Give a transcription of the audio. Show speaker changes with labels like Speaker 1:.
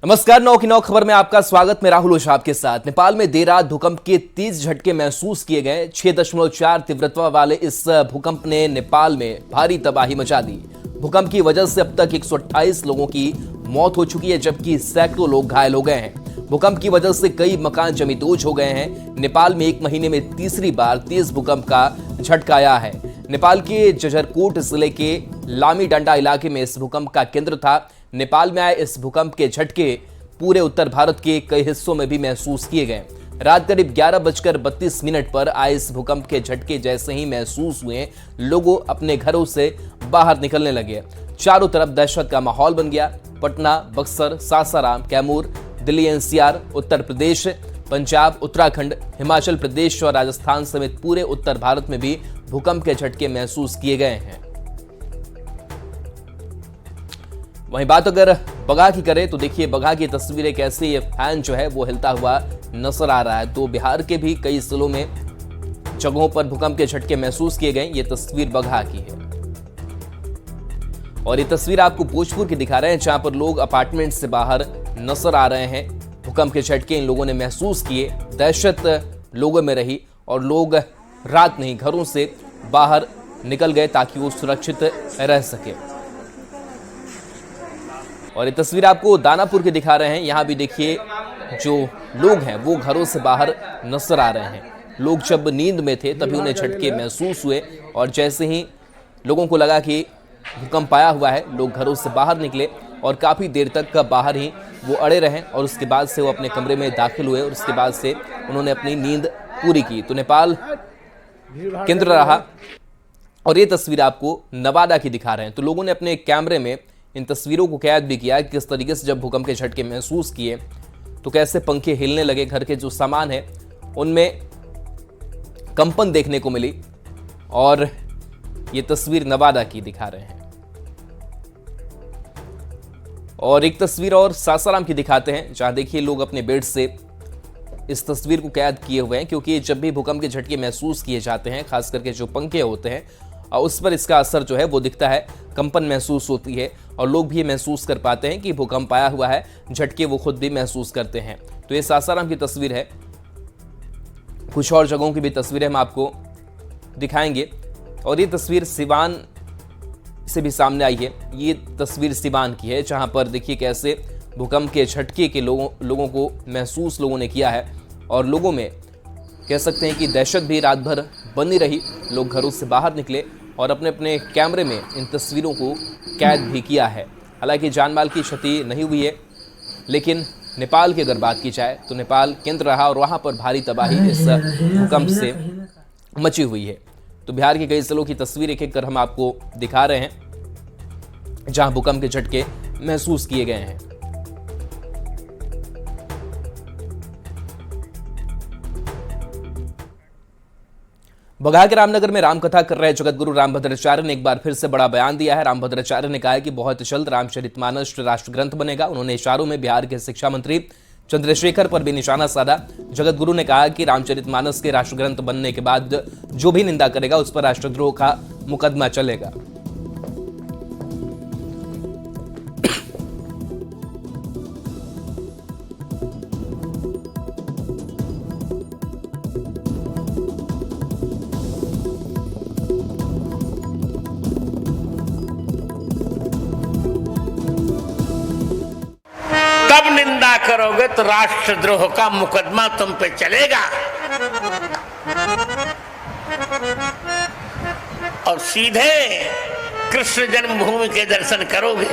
Speaker 1: नमस्कार। 9 की 9 खबर में आपका स्वागत। मैं राहुल ओझा आपके साथ। नेपाल में देर रात भूकंप के तेज झटके महसूस किए गए। 6.4 तीव्रता वाले इस भूकंप ने नेपाल में भारी तबाही मचा दी। भूकंप की वजह से अब तक 128 लोगों की मौत हो चुकी है, जबकि सैकड़ों लोग घायल हो गए हैं। भूकंप की वजह से कई मकान जमींदोज हो गए हैं। नेपाल में एक महीने में तीसरी बार तेज भूकंप का झटका आया है। नेपाल के जजरकोट जिले के लामीडंडा इलाके में इस भूकंप का केंद्र था। नेपाल में आए इस भूकंप के झटके पूरे उत्तर भारत के कई हिस्सों में भी महसूस किए गए। रात करीब 11:32 पर आए इस भूकंप के झटके जैसे ही महसूस हुए, लोगों अपने घरों से बाहर निकलने लगे। चारों तरफ दहशत का माहौल बन गया। पटना, बक्सर, सासाराम, कैमूर, दिल्ली एनसीआर, उत्तर प्रदेश, पंजाब, उत्तराखंड, हिमाचल प्रदेश और राजस्थान समेत पूरे उत्तर भारत में भी भूकंप के झटके महसूस किए गए हैं। वहीं बात अगर बगहा की करें तो देखिए बगहा की तस्वीरें कैसे ये फैन जो है वो हिलता हुआ नजर आ रहा है। तो बिहार के भी कई जिलों में जगहों पर भूकंप के झटके महसूस किए गए। ये तस्वीर बगहा की है और ये तस्वीर आपको भोजपुर की दिखा रहे हैं, जहां पर लोग अपार्टमेंट से बाहर नजर आ रहे हैं। भूकंप के झटके इन लोगों ने महसूस किए। दहशत लोगों में रही और लोग रात नहीं घरों से बाहर निकल गए ताकि वो सुरक्षित रह सके। और ये तस्वीर आपको दानापुर की दिखा रहे हैं। यहाँ भी देखिए जो लोग हैं वो घरों से बाहर नजर आ रहे हैं। लोग जब नींद में थे तभी उन्हें झटके महसूस हुए और जैसे ही लोगों को लगा कि भूकंप आया हुआ है, लोग घरों से बाहर निकले और काफ़ी देर तक बाहर ही वो अड़े रहे और उसके बाद से वो अपने कमरे में दाखिल हुए और उसके बाद से उन्होंने अपनी नींद पूरी की। तो नेपाल केंद्र रहा और ये तस्वीर आपको नवादा की दिखा रहे हैं। तो लोगों ने अपने कैमरे में इन तस्वीरों को कैद भी किया कि किस तरीके से जब भूकंप के झटके महसूस किए तो कैसे पंखे हिलने लगे, घर के जो सामान है उनमें कंपन देखने को मिली। और ये तस्वीर नवादा की दिखा रहे हैं और एक तस्वीर और सासाराम की दिखाते हैं, जहां देखिए लोग अपने बेड से इस तस्वीर को कैद किए हुए हैं, क्योंकि जब भी भूकंप के झटके महसूस किए जाते हैं, खास करके जो पंखे होते हैं उस पर इसका असर जो है वो दिखता है, कंपन महसूस होती है और लोग भी महसूस कर पाते हैं कि भूकंप आया हुआ है। झटके वो खुद भी महसूस करते हैं। तो ये सासाराम की तस्वीर है। कुछ और जगहों की भी तस्वीरें हम आपको दिखाएंगे और ये तस्वीर सिवान से भी सामने आई है। ये तस्वीर सिवान की है, जहां पर देखिए कैसे भूकंप के झटके के लोगों को महसूस लोगों ने किया है और लोगों में कह सकते हैं कि दहशत भी रात भर बनी रही। लोग घरों से बाहर निकले और अपने अपने कैमरे में इन तस्वीरों को कैद भी किया है। हालांकि जानमाल की क्षति नहीं हुई है, लेकिन नेपाल की अगर बात की जाए तो नेपाल केंद्र रहा और वहां पर भारी तबाही इस भूकंप से मची हुई है। तो बिहार के कई जिलों की तस्वीर एक एक कर हम आपको दिखा रहे हैं, जहां भूकंप के झटके महसूस किए गए हैं। बगहा के रामनगर में रामकथा कर रहे जगतगुरु रामभद्राचार्य ने एक बार फिर से बड़ा बयान दिया है। रामभद्राचार्य ने कहा है कि बहुत जल्द रामचरितमानस राष्ट्र ग्रंथ बनेगा। उन्होंने इशारों में बिहार के शिक्षा मंत्री चंद्रशेखर पर भी निशाना साधा। जगतगुरु ने कहा कि रामचरितमानस के राष्ट्र ग्रंथ बनने के बाद जो भी निंदा करेगा उस पर राष्ट्रद्रोह का मुकदमा चलेगा।
Speaker 2: तब निंदा करोगे तो राष्ट्रद्रोह का मुकदमा तुम पे चलेगा और सीधे कृष्ण जन्मभूमि के दर्शन करोगे।